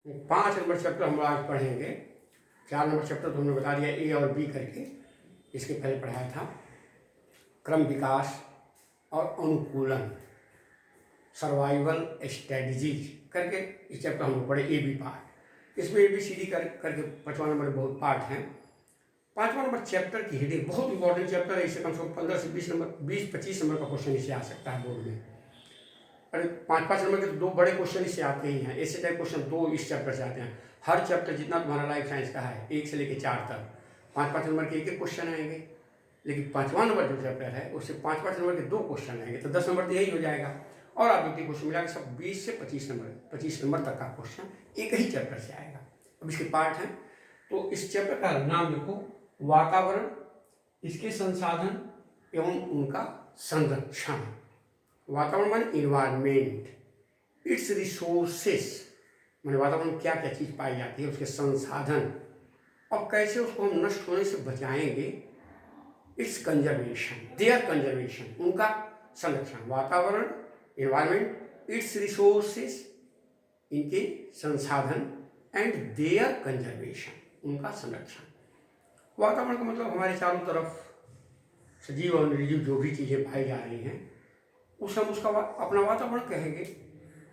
5 number chapter हम आज पढ़ेंगे। 4 नंबर चैप्टर तो हमने बता दिया ए और बी करके, इसके पहले पढ़ाया था। क्रम विकास और अनुकूलन, सर्वाइवल स्ट्रेटजीज करके इस चैप्टर हम लोग पढ़े ए बी पार्ट। इसमें ABCD करके 5वां नंबर बहुत पार्ट हैं। 5वां नंबर चैप्टर की हेडिंग बहुत इंपॉर्टेंट चैप्टर है। इससे कम से कम 15 से 20 नंबर 20-25 नंबर का क्वेश्चन इससे आ सकता है बोर्ड में। अरे 5-5 नंबर के तो 2 बड़े क्वेश्चन इससे आते ही हैं। ऐसे टाइप क्वेश्चन 2 इस चैप्टर से आते हैं। हर चैप्टर जितना तुम्हारा लाइफ साइंस का है 1 से लेकर 4 तक 5-5 नंबर के एक क्वेश्चन आएंगे। लेकिन 5वां नंबर जो चैप्टर है उससे 5-5 नंबर के 2 क्वेश्चन आएंगे, तो 10 नंबर तो यही हो जाएगा। और आप देखिए क्वेश्चन मिला के सब 20 से 25 नंबर तक का क्वेश्चन एक ही चैप्टर से आएगा। अब इसके पार्ट हैं, तो इस चैप्टर का नाम देखो, वातावरण, इसके संसाधन एवं उनका संरक्षण। वातावरण माने इन्वायरमेंट, इट्स रिसोर्सेस माने वातावरण में क्या क्या चीज़ पाई जाती है, उसके संसाधन और कैसे उसको हम नष्ट होने से बचाएंगे। इट्स कंजर्वेशन, देयर कंजर्वेशन, उनका संरक्षण। वातावरण, इन्वायरमेंट, इट्स रिसोर्सेस, इनके संसाधन, एंड देयर कंजर्वेशन, उनका संरक्षण। वातावरण का मतलब हमारे चारों तरफ सजीव और निर्जीव जो भी चीज़ें पाई जा रही हैं उस हम उसका अपना वातावरण कहेंगे।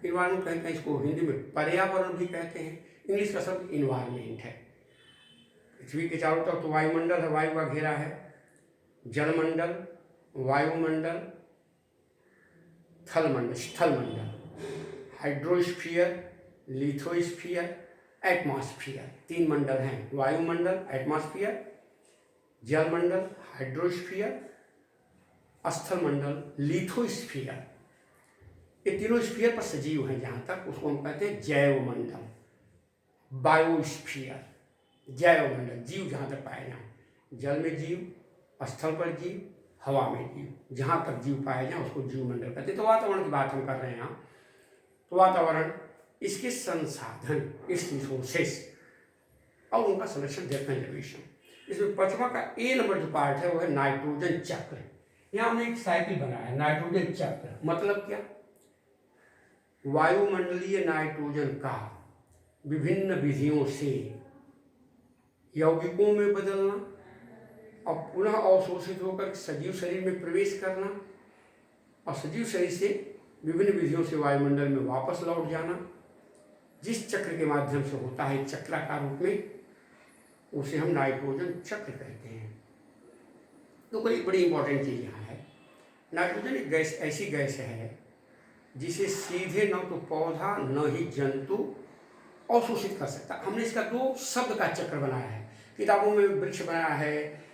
इन्वायरमेंट कहते हैं, इसको हिंदी में पर्यावरण भी कहते हैं। इंग्लिश का शब्द इन्वायरमेंट है। पृथ्वी के चारों तरफ तो वायुमंडल है, वायु का घेरा है, जलमंडल, वायुमंडल, थलमंडल, स्थलमंडल, हाइड्रोस्फीयर, लिथोस्फीयर, एटमॉस्फियर, 3 मंडल हैं। वायुमंडल, एटमॉस्फियर, जलमंडल, हाइड्रोस्फीयर, स्थलमंडल, लिथोस्फीयर। ये तीनों स्फीयर पर सजीव हैं। जहाँ तक उसको हम कहते हैं जैवमंडल, बायोस्फीयर, जैवमंडल, जीव जहाँ तक पाए जाएं, जल में जीव, स्थल पर जीव, हवा में जीव, जहाँ तक जीव पाए जाएं उसको जीवमंडल कहते हैं। तो वातावरण की बात हम कर रहे हैं यहाँ। तो वातावरण, इसके संसाधन, इस रिसोर्सेस और उनका संरक्षण, देयर कंजर्वेशन। इसमें 5वां का ए नंबर जो पार्ट है वो है नाइट्रोजन चक्र। यहाँ हमने एक साइकिल बनाया है, नाइट्रोजन चक्र। मतलब क्या? वायुमंडलीय नाइट्रोजन का विभिन्न विधियों से यौगिकों में बदलना और पुनः अवशोषित होकर सजीव शरीर में प्रवेश करना और सजीव शरीर से विभिन्न विधियों से वायुमंडल में वापस लौट जाना, जिस चक्र के माध्यम से होता है चक्राकार रूप में, उसे हम नाइट्रोजन चक्र कहते हैं। तो कोई बड़ी इंपॉर्टेंट चीज़ यहाँ है, नाइट्रोजन एक गैस, ऐसी गैस है जिसे सीधे न तो पौधा न ही जंतु अवशोषित कर सकता। हमने इसका 2 शब्द का चक्र बनाया है। किताबों में वृक्ष बनाया है,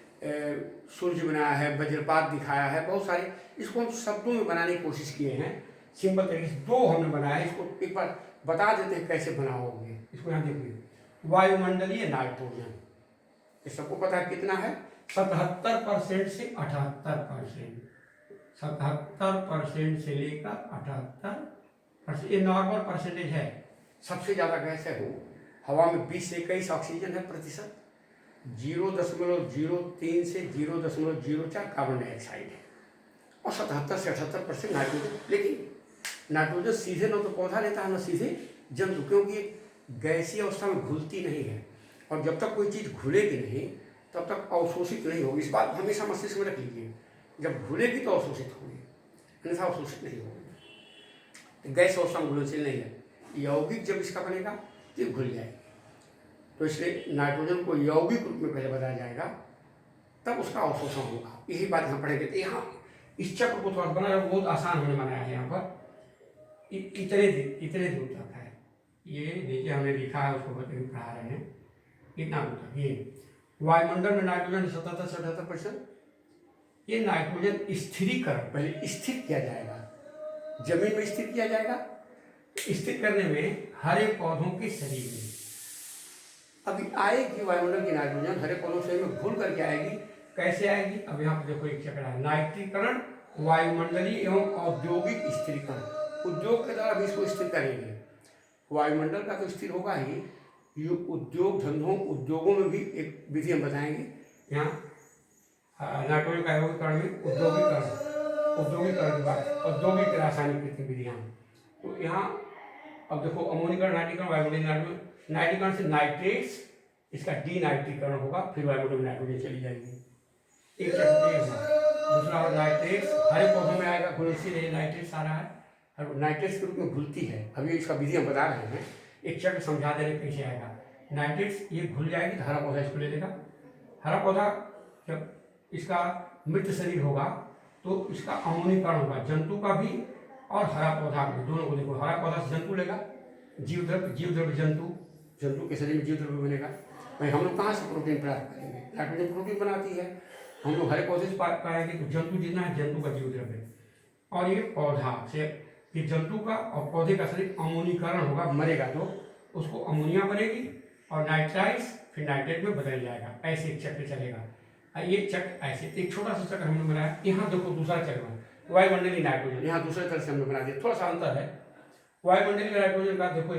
सूर्य बनाया है, वज्रपात दिखाया है, बहुत सारे। इसको हम शब्दों में बनाने की कोशिश किए हैं सिंपल तरीके से। 2 हमने बनाया है, इसको एक बार बता देते हैं कैसे बनाओगे। इसको यहाँ देखिए, वायुमंडलीय नाइट्रोजन, ये सबको पता है कितना है, 77% से 78%, 77% से लेकर 78%। ये नॉर्मल परसेंटेज है। सबसे ज़्यादा गैस है वो। हवा में 20 से 21 ऑक्सीजन है प्रतिशत, 0.03 से 0.04 कार्बन डाइऑक्साइड है, और 77 से 78% नाइट्रोजन। लेकिन नाइट्रोजन सीधे न तो पौधा लेता है न सीधे जंतु, क्योंकि गैसीय अवस्था में घुलती नहीं है, और जब तक कोई चीज़ घुलेगी नहीं तब तक अवशोषित नहीं होगी। इस बात हमेशा मस्तिष्क में रख लीजिए, जब घुलेगी तो अवशोषित होगी, अन्यथा अवशोषित नहीं होगी। तो गैस अवस्था में घुलनशील नहीं है। यौगिक जब इसका बनेगा तो घुल जाएगी। तो इसलिए नाइट्रोजन को यौगिक रूप में पहले बताया जाएगा, तब उसका अवशोषण होगा। यही बात यहाँ पढ़ेंगे। तो यहाँ इस चक्र को थोड़ा बनाया बहुत आसान हमने बनाया है। यहाँ पर इतने दूर तक है। ये देखिए हमने लिखा है, उसको पढ़ा रहे हैं, इतना दूर तक। ये वायुमंडल में नाइट्रोजन 77 से 78%। ये नाइट्रोजन स्थिरीकरण पहले स्थिर किया जाएगा, जमीन में स्थिर किया जाएगा। स्थिर करने में हरे पौधों के शरीर में अभी आएगी वायुमंडल की नाइट्रोजन, हरे पौधों शरीर में घुल करके आएगी। कैसे आएगी? अब यहाँ पर देखो एक चक्र है, नाइट्रीकरण, वायुमंडलीय एवं औद्योगिक स्थिरीकरण। उद्योग के द्वारा भी इसको स्थिर करेंगे। वायुमंडल का तो स्थिर होगा ही, उद्योग धंधों, उद्योगों में भी एक विधि हम बताएंगे। यहाँ नाइट्रोजन का यौगिकरण में औद्योगिक रासायनिक विधियाँ। तो यहाँ अब देखो अमोनिकरण, नाइट्रीकरण, वायुमंडलीय नाइट्रोजन, नाइट्रीकरण से नाइट्रेट्स, इसका डीनाइट्रीकरण होगा, फिर वायुमंडल में नाइट्रोजन चली जाएगी। एक चक्र हुआ। दूसरा नाइट्रेट्स हरे पौधों में आएगा, घुलनशील है, नाइट्रेट्स आ रहा है, और नाइट्रेट्स के रूप में घुलती है। अभी इसका विधि हम बता रहे हैं, एक चक्र समझा दे रहे कैसे आएगा। नाइट्रेट्स ये घुल जाएगी तो हरा पौधा इसको ले लेगा। हरा पौधा जब इसका मृत शरीर होगा तो इसका अमोनीकरण होगा, जंतु का भी और हरा पौधा भी, दोनों को। देखो हरा पौधा से जंतु लेगा, जीव द्रव्य जंतु, जंतु के शरीर में जीव द्रव्य बनेगा। भाई हम लोग कहाँ से प्रोटीन प्राप्त करेंगे? नाइट्रोजन प्रोटीन बनाती है, हम लोग हरे पौधे से पाएंगे तो जंतु जितना है जंतु का जीव द्रव्य, और ये पौधा से, ये जंतु का और पौधे का शरीर अमोनीकरण होगा, मरेगा तो उसको अमोनिया बनेगी और नाइट्राइट्स फिर नाइट्रेट में बदल जाएगा। ऐसे एक चक्र चलेगा। ये चक्र ऐसे एक छोटा सा चक्र हमने बनाया। यहाँ देखो दूसरा चक्र वायुमंडलीय नाइट्रोजन, यहाँ दूसरे तरह से हमने बना दिया, थोड़ा सा अंतर है। वायुमंडलीय नाइट्रोजन का देखो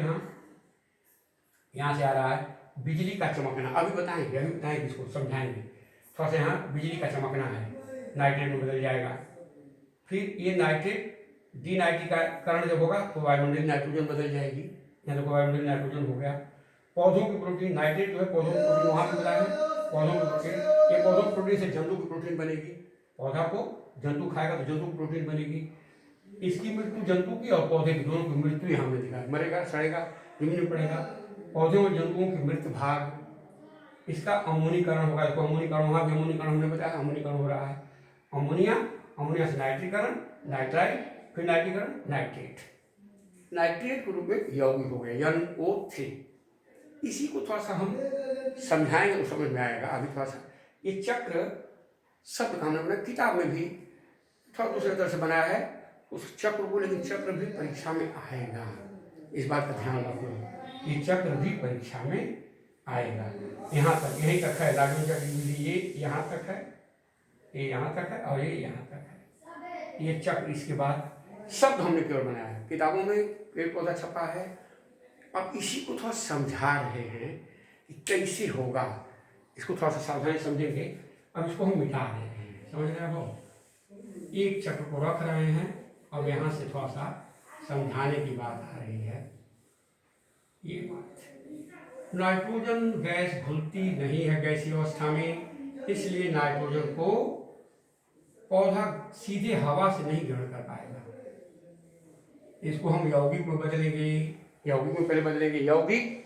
यहाँ से आ रहा है बिजली का चमकना। अभी बताएंगे इसको समझाएंगे थोड़ा सा। यहाँ बिजली का चमकना है, नाइट्रेट में बदल जाएगा। फिर ये नाइट्रेट डीनाइट्रीकरण जब होगा तो वायुमंडलीय नाइट्रोजन बदल जाएगी। यहाँ देखो वायुमंडलीय नाइट्रोजन हो गया। पौधों की प्रोटीन, नाइट्रेट जो है पौधों की प्रोटीन, वहाँ पे बताया है पौधों की प्रोटीन। ये पौधों की प्रोटीन से जंतु की प्रोटीन बनेगी, पौधा को जंतु खाएगा तो जंतु की प्रोटीन बनेगी। इसकी मृत्यु जंतु की और पौधे की दोनों की मृत्यु यहाँ में दिखा, मरेगा, सड़ेगा, जमीन में पड़ेगा। पौधों और जंतुओं की मृत भाग, इसका अमोनीकरण होगा। देखो अमोनीकरण, वहाँ भी अमोनीकरण हमने बताया, अमोनीकरण हो रहा है। अमोनिया से नाइट्रीकरण, नाइट्राइट, फिर नाइट्रीकरण, नाइट्रेट के रूप में यौगिक हो गया NO3। इसी को थोड़ा सा हम समझाएंगे तो समझ में आएगा। अभी थोड़ा सा ये चक्र शब्द का हमने बनाया, किताब में भी थोड़ा दूसरे तरह से बनाया है उस चक्र को, लेकिन चक्र भी परीक्षा में आएगा, इस बात का ध्यान रखो। ये चक्र भी परीक्षा में आएगा। यहाँ तक, यहीं तक है राजन चक्र विधि, ये यहाँ तक है, ये यहाँ तक है और ये यहाँ तक है। ये चक्र, इसके बाद शब्द हमने केवल बनाया है, किताबों में पेड़ पौधा छपा है। अब इसी को थोड़ा समझा रहे हैं कि कैसे होगा, इसको थोड़ा सा सावधानी समझेंगे। अब इसको हम मिटा रहे हैं, समझ रहे हो? एक चक्र को रख रहे हैं और यहाँ से थोड़ा सा समझाने की बात आ रही है। ये बात, नाइट्रोजन गैस घुलती नहीं है गैसीय अवस्था में, इसलिए नाइट्रोजन को पौधा सीधे हवा से नहीं ग्रहण कर पाएगा। इसको हम यौगिक में बदलेंगे। यौगिक में पहले बदलेंगे, यौगिक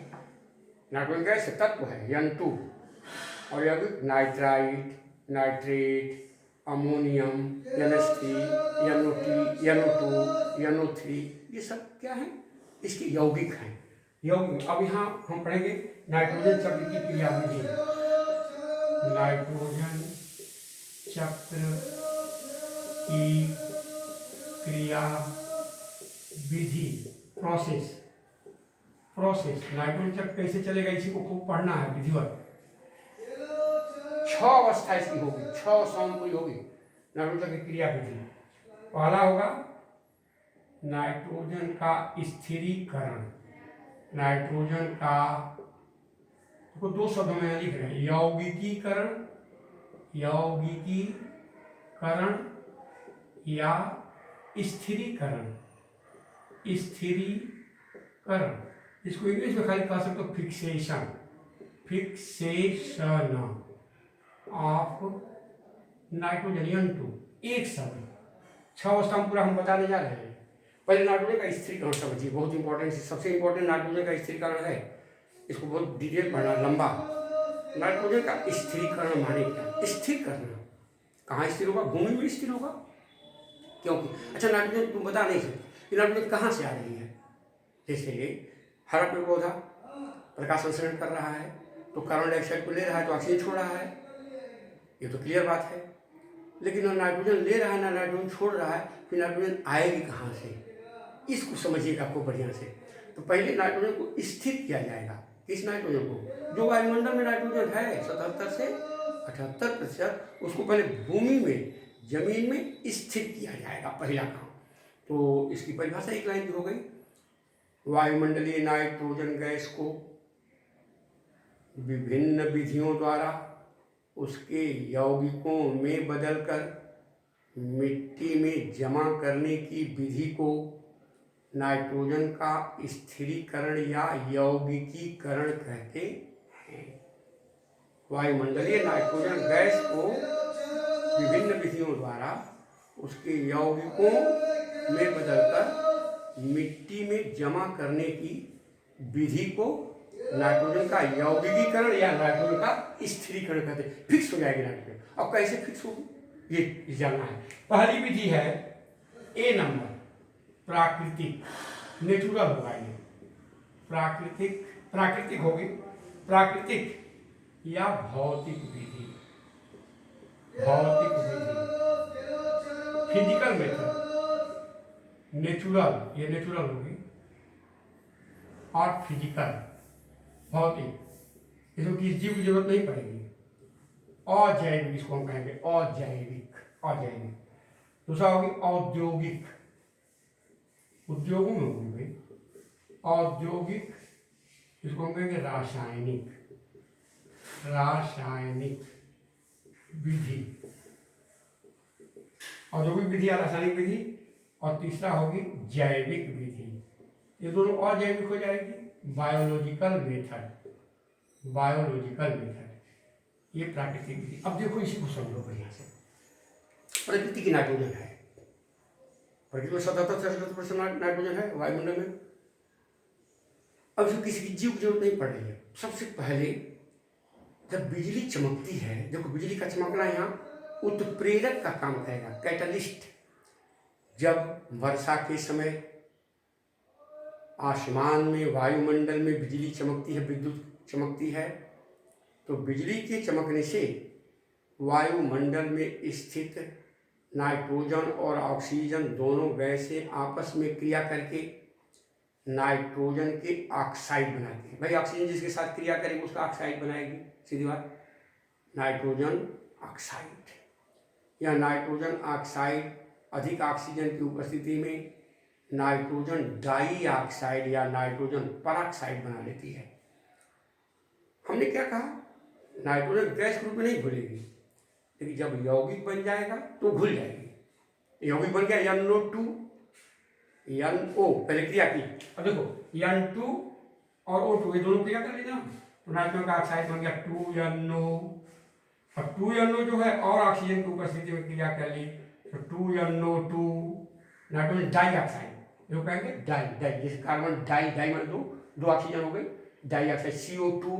नाइट्रोजन गैस तत्व है N2, और यौगिक nitrite, nitrate, ammonium, NH3, NO2, NO3, ये सब क्या है? इसके यौगिक हैं। यौगिक, अब यहाँ हम पढ़ेंगे नाइट्रोजन चक्र की क्रियाविधि। नाइट्रोजन चक्र की क्रिया विधि, प्रोसेस। नाइट्रोजन चक्र कैसे चलेगा, इसी को खूब पढ़ना है विधिवत। 6 अवस्था इसकी होगी, 6 समूह होगी नाइट्रोजन चक्र की क्रिया विधि। पहला होगा नाइट्रोजन का स्थिरीकरण। नाइट्रोजन का, तो 2 शब्दों में लिख रहे हैं, यौगिकीकरण या स्थिरीकरण। इसको इंग्लिश में खाली कह सकते हो फिक्सेशन ऑफ नाइट्रोजन N2। एक शब्द, 6 अवस्था पूरा हम बताने जा रहे हैं। पहले नाइट्रोजन का स्थिरीकरण समझिए, बहुत इंपॉर्टेंट, सबसे इंपॉर्टेंट नाइट्रोजन का स्थिरीकरण है। इसको बहुत डिटेल पढ़ना, लंबा। नाइट्रोजन का स्थिरीकरण माने क्या? स्थिर करना। कहाँ स्थिर होगा? भूमि में स्थिर होगा। क्योंकि अच्छा, नाइट्रोजन तुम बता नहीं सकते नाइट्रोजन कहाँ से आ रही है। जैसे हरा पेड़ पौधा प्रकाश संश्लेषण कर रहा है तो कार्बन डाइऑक्साइड को ले रहा है तो ऑक्सीजन छोड़ रहा है, ये तो क्लियर बात है। लेकिन ना नाइट्रोजन ले रहा है ना नाइट्रोजन छोड़ रहा है, फिर नाइट्रोजन आएगी कहाँ से, इसको समझिएगा आपको बढ़िया से। तो पहले नाइट्रोजन को स्थिर किया जाएगा। किस नाइट्रोजन को? जो वायुमंडल में नाइट्रोजन है 77 से 78%, उसको पहले भूमि में, जमीन में स्थिर किया जाएगा, पहला काम। तो इसकी परिभाषा एक लाइन की हो गई। वायुमंडलीय नाइट्रोजन गैस को विभिन्न विधियों द्वारा उसके यौगिकों में बदलकर मिट्टी में जमा करने की विधि को नाइट्रोजन का स्थिरीकरण या यौगिकीकरण कहते हैं। वायुमंडलीय नाइट्रोजन गैस को विभिन्न विधियों द्वारा उसके यौगिकों में बदलकर मिट्टी में जमा करने की विधि को नाइट्रोजन का यौगिकीकरण या नाइट्रोजन का स्थिरीकरण कहते हैं। फिक्स हो जाएगी नाइट्रोजन। अब कैसे फिक्स होगी ये जानना है। पहली विधि है ए नंबर, प्राकृतिक, नेचुरल होगा ये, प्राकृतिक होगी, प्राकृतिक या भौतिक विधि, फिजिकल मेथड, नेचुरल, ये नेचुरल होगी, और फिजिकल, भौतिक, इसमें किसी जीव की जरूरत नहीं पड़ेगी। अजैविक, इसको हम कहेंगे अजैविक। दूसरा होगी औद्योगिक, उद्योगों में होगी भाई, औद्योगिक, इसको हम कहेंगे रासायनिक विधि, औद्योगिक विधि या रासायनिक विधि। और तीसरा होगी जैविक विधि। ये दोनों अजैविक हो जाएगी, बायोलॉजिकल मेथड, ये प्राकृतिक विधि। अब देखो इसी को समझो बढ़िया से। प्रकृति की नाइट्रोजन है, प्रकृति में 77% नाइट्रोजन है वायुमंडल में। अब इसमें किसी की जीव की जरूरत नहीं पड़ रही है। सबसे पहले जब बिजली चमकती है, देखो बिजली का चमकना यहाँ उत्प्रेरक का काम करेगा, कैटलिस्ट। जब वर्षा के समय आसमान में, वायुमंडल में बिजली चमकती है, विद्युत चमकती है, तो बिजली के चमकने से वायुमंडल में स्थित नाइट्रोजन और ऑक्सीजन दोनों गैसें आपस में क्रिया करके नाइट्रोजन के ऑक्साइड बनाती है। भाई ऑक्सीजन जिसके साथ क्रिया करेगी उसका ऑक्साइड बनाएगी, सीधी बात, नाइट्रोजन ऑक्साइड। या नाइट्रोजन ऑक्साइड अधिक ऑक्सीजन की उपस्थिति में नाइट्रोजन डाइऑक्साइड या नाइट्रोजन परऑक्साइड बना लेती है। हमने क्या कहा, नाइट्रोजन गैस के रूप में नहीं घुलेगी, लेकिन जब यौगिक बन जाएगा तो घुल जाएगी। यौगिक बन गया NO2 NO, पहले क्रिया की। अब देखो N2 और O2 ये दोनों क्रिया कर लेना, तो नाइट्रोजन का ऑक्साइड बन गया 2NO। अब 2NO जो है और ऑक्सीजन की उपस्थिति में क्रिया कर ली तो 2NO2, नाइट्रोजन डाइऑक्साइड, जो कहेंगे डाई, जैसे कार्बन डाई मतलब दो ऑक्सीजन हो गई, dioxide CO2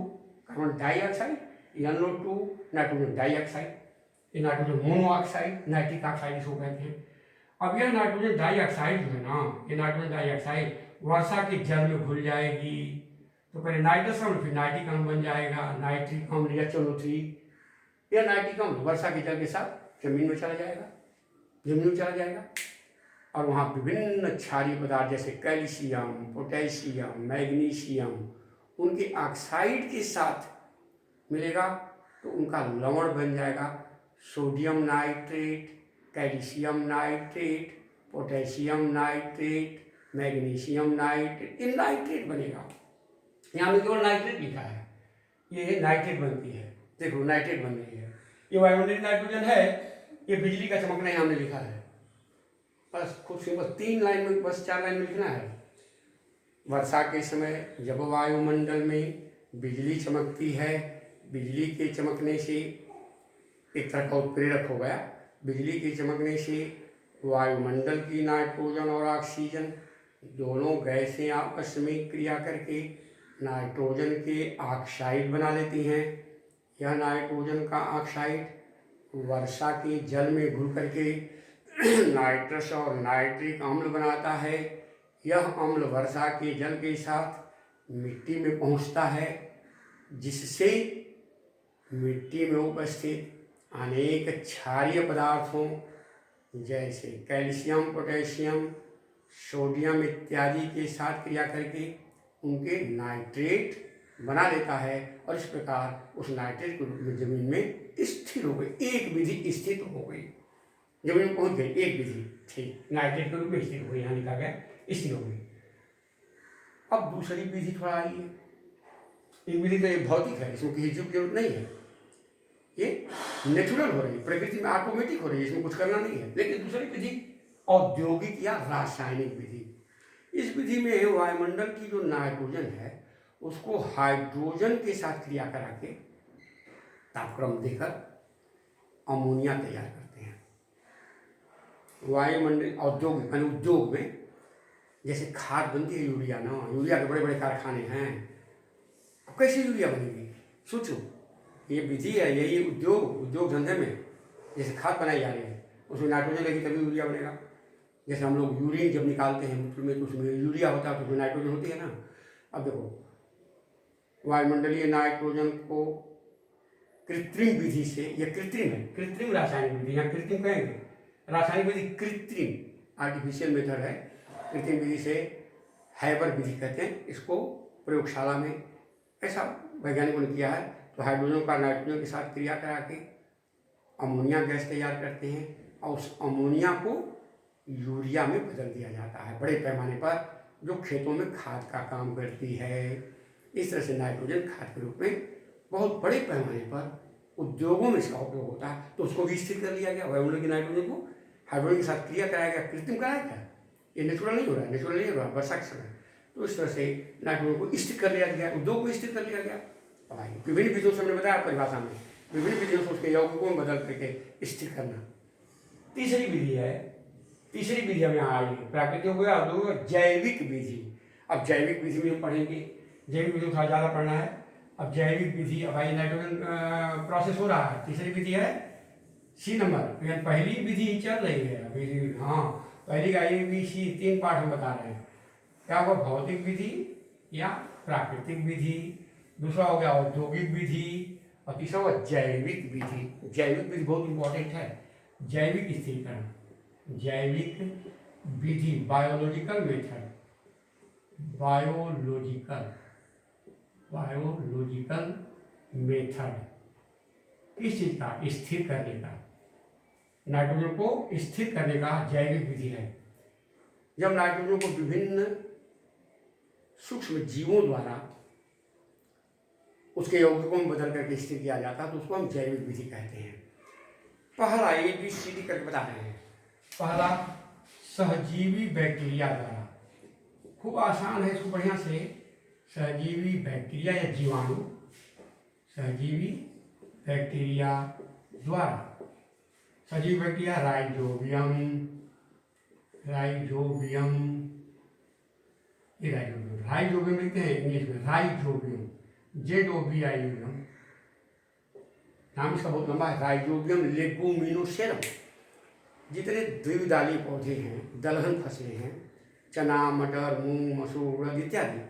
carbon dioxide, NO2 nitrogen dioxide, ये नाइट्रोजन मोनोऑक्साइड, नाइट्रिक ऑक्साइड इसको कहते हैं। अब यह नाइट्रोजन डाइऑक्साइड जो है ना, ये नाइट्रोजन डाइऑक्साइड वर्षा के जल में घुल जाएगी, तो पहले नाइट्रस अम्ल फिर नाइट्रिक अम्ल बन जाएगा, नाइट्रिक अम्ल HNO3। यह नाइट्रिक अम्ल वर्षा के जल के साथ जमीन में चला जाएगा, और वहाँ विभिन्न क्षारीय पदार्थ जैसे कैल्शियम, पोटेशियम, मैग्नीशियम उनके ऑक्साइड के साथ मिलेगा, तो उनका लवण बन जाएगा sodium nitrate, calcium nitrate, potassium nitrate, magnesium nitrate, ये नाइट्रेट बनेगा। यहाँ में केवल नाइट्रेट लिखा है, ये नाइट्रेट बनती है, देखो नाइट्रेट बन रही है। ये वायुमंडलीय नाइट्रोजन है, ये बिजली का चमकना यहाँ में लिखा है। बस खूब सिंपल 3 लाइन में, बस 4 लाइन में लिखना है। वर्षा के समय जब वायुमंडल में बिजली चमकती है, बिजली के चमकने से एक तरह का उत्प्रेरक हो गया, बिजली के चमकने से वायुमंडल की नाइट्रोजन और ऑक्सीजन दोनों गैसें आपस में क्रिया करके नाइट्रोजन के ऑक्साइड बना लेती हैं। यह नाइट्रोजन का ऑक्साइड वर्षा के जल में घुल करके नाइट्रस और नाइट्रिक अम्ल बनाता है। यह अम्ल वर्षा के जल के साथ मिट्टी में पहुंचता है, जिससे मिट्टी में उपस्थित अनेक क्षारीय पदार्थों जैसे कैल्शियम, पोटेशियम, सोडियम इत्यादि के साथ क्रिया करके उनके नाइट्रेट बना लेता है, और इस प्रकार उस नाइट्रेट के रूप में जमीन में स्थिर हो गई। एक विधि स्थित हो गई, जमीन में पहुंच गई एक विधि, ठीक, नाइट्रेट के रूप में स्थिर हो गई, यहाँ लिखा गया स्थिर हो गई। अब दूसरी विधि थोड़ा आई है, एक विधि तो ये भौतिक है, इसमें किसी चीज की जरूरत नहीं है, ये नेचुरल हो रही है, प्रकृति में ऑटोमेटिक हो रही है, इसमें कुछ करना नहीं है। लेकिन दूसरी विधि औद्योगिक या रासायनिक विधि, इस विधि में वायुमंडल की जो नाइट्रोजन है उसको हाइड्रोजन के साथ क्रिया करा के तापक्रम देकर अमोनिया तैयार करते हैं। वायुमंडल औद्योगिक यानी उद्योग में जैसे खाद बनती है यूरिया ना, यूरिया के बड़े बड़े कारखाने हैं, अब कैसे यूरिया बनेगी सोचो। ये विधि है, यही उद्योग धंधे में जैसे खाद बनाई जा रही है उसमें नाइट्रोजन लगी तभी यूरिया बनेगा। जैसे हम लोग यूरिन जब निकालते हैं मूत्र में तो उसमें यूरिया होता है तो उसमें नाइट्रोजन होती है ना। अब देखो वायुमंडलीय नाइट्रोजन को कृत्रिम विधि से, यह कृत्रिम है, कृत्रिम रासायनिक विधि, यहाँ कृत्रिम कहेंगे, रासायनिक विधि कृत्रिम आर्टिफिशियल मेथड है, कृत्रिम विधि से हैबर विधि कहते हैं इसको। प्रयोगशाला में ऐसा वैज्ञानिकों ने किया है। तो हाइड्रोजन का नाइट्रोजन के साथ क्रिया करा के अमोनिया गैस तैयार करते हैं और उस अमोनिया को यूरिया में बदल दिया जाता है बड़े पैमाने पर, जो खेतों में खाद का काम करती है। इस तरह से नाइट्रोजन खाद के रूप में बहुत बड़े पैमाने पर उद्योगों में इसका उपयोग होता है। तो उसको भी स्थिर कर लिया गया, वायुमंडल की नाइट्रोजन को हाइड्रोजन के साथ क्रिया कराया गया, कृत्रिम कराया गया। ये नेचुरल नहीं हो रहा है, नेचुरल नहीं हो रहा वर्षा के समय। तो इस तरह से नाइट्रोजन को स्थिर कर लिया गया, उद्योग में स्थिर कर लिया गया। अब आइए विभिन्न विधियों से हमने बताया परिभाषा में, विभिन्न विधियों से उसके यौगिकों में बदल करके स्थिर करना। तीसरी विधि है, तीसरी विधि हम यहाँ आई, प्राकृतिक हो गया, और जैविक विधि। अब जैविक विधि में हम पढ़ेंगे, जैविक विधि थोड़ा ज़्यादा पढ़ना है। अब जैविक विधि, अब भाई नाइट्रोजन प्रोसेस हो रहा है। तीसरी विधि है सी नंबर, पहली विधि चल रही है अभी। हाँ, पहली का ABC 3 पार्ट हम बता रहे हैं। क्या हुआ, भौतिक विधि या प्राकृतिक विधि, दूसरा हो गया औद्योगिक विधि, और तीसरा हुआ जैविक विधि। जैविक विधि बहुत इंपॉर्टेंट है। जैविक स्थिरीकरण, जैविक विधि, बायोलॉजिकल मेथड, बायोलॉजिकल मेथड किस चीज का, स्थिर करने का, नाइट्रोजन को स्थिर करने का जैविक विधि है। जब नाइट्रोजन को विभिन्न सूक्ष्म जीवों द्वारा उसके यौगिकों में बदल करके स्थिर किया जाता है तो उसको हम जैविक विधि कहते हैं। पहला ABCD करके बता रहे हैं। पहला सहजीवी बैक्टीरिया द्वारा, खूब आसान है, इसको बढ़िया से, सहजीवी बैक्टीरिया या जीवाणु, सहजीवी बैक्टीरिया द्वारा, सजीव बैक्टीरिया राइजोबियम, ये राइजोबियम लिखते हैं इंग्लिश में, राइजोबियम, ZOBIUM, नाम इसका बहुत लंबा है, राइजोबियम लेगुमिनोसेरम। जितने द्विदलीय पौधे हैं, दलहन फसलें हैं, चना, मटर, मूंग, मसूर, उड़द इत्यादि,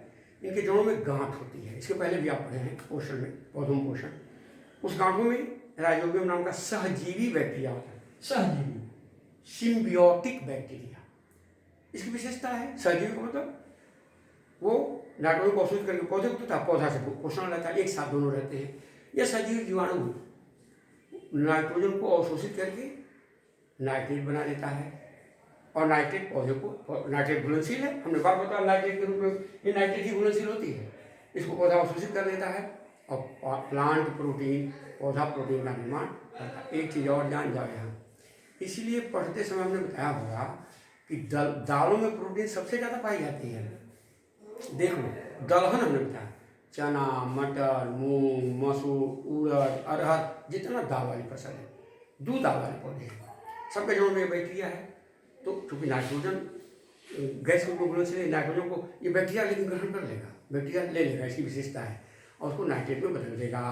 इनके जड़ों में गांठ होती है। इसके पहले भी आप पढ़े हैं पोषण में, पौधों में पोषण। उस गांठों में राइजोबियम नाम का सहजीवी बैक्टीरिया होता है, सहजीवी, सिम्बियोटिक बैक्टीरिया। इसकी विशेषता है, सहजीवी का मतलब वो नाइट्रोजन को अवशोषित करके पौधे को तो पौधा से पोषण रहता है, एक साथ दोनों रहते हैं। यह सजीव जीवाणु नाइट्रोजन को अवशोषित करके नाइट्रेट बना देता है, और नाइट्रेट पौधे को, नाइट्रेट घुलनशील है, हमने बात बताया नाइट्रेट के रूप में, ये नाइट्रेट ही घुलनशील होती है, इसको पौधा अवशोषित कर देता है और प्लांट प्रोटीन, पौधा प्रोटीन का निर्माण करता है। एक चीज़ और जान जाओ यहाँ, इसीलिए पढ़ते समय हमने बताया होगा कि दालों में प्रोटीन सबसे ज़्यादा पाई जाती है। देख लो, दलहन हमने बताया, चना, मटर, मूंग, मसूर, उड़द, अरहर, जितना दाल वाली फसल है, दो दाल वाले पौधे हैं, सबके जड़ों में बैक्टीरिया है। तो चूँकि नाइट्रोजन गैस को घुलनशील, नाइट्रोजन को ये बैक्टीरिया लेकिन ग्रहण कर लेगा, बैक्टीरिया ले लेगा, इसकी विशेषता है, और उसको नाइट्रेट में बदल देगा।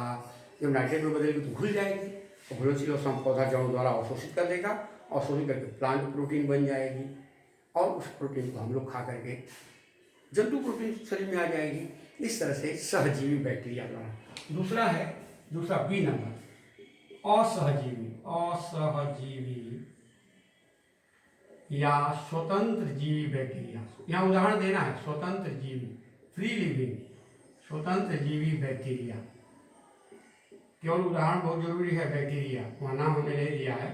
जब नाइट्रेट में बदलेगी तो घुल जाएगी, और घुलनशील और सम पौधा जड़ों द्वारा अवशोषित कर देगा, अवशोषित करके प्लांट प्रोटीन बन जाएगी, और उस प्रोटीन को हम लोग खा करके जंतु प्रोटीन शरीर में आ जाएगी। इस तरह से सहजीवी बैक्टीरिया द्वारा। दूसरा है, दूसरा B नंबर, असहजीवी, असहजीवी या स्वतंत्र जीवी बैक्टीरिया। यहाँ उदाहरण देना है, स्वतंत्र जीवी, फ्री लिविंग, स्वतंत्र जीवी बैक्टीरिया। केवल उदाहरण बहुत जरूरी है, बैक्टीरिया, वहाँ नाम हमने नहीं दिया है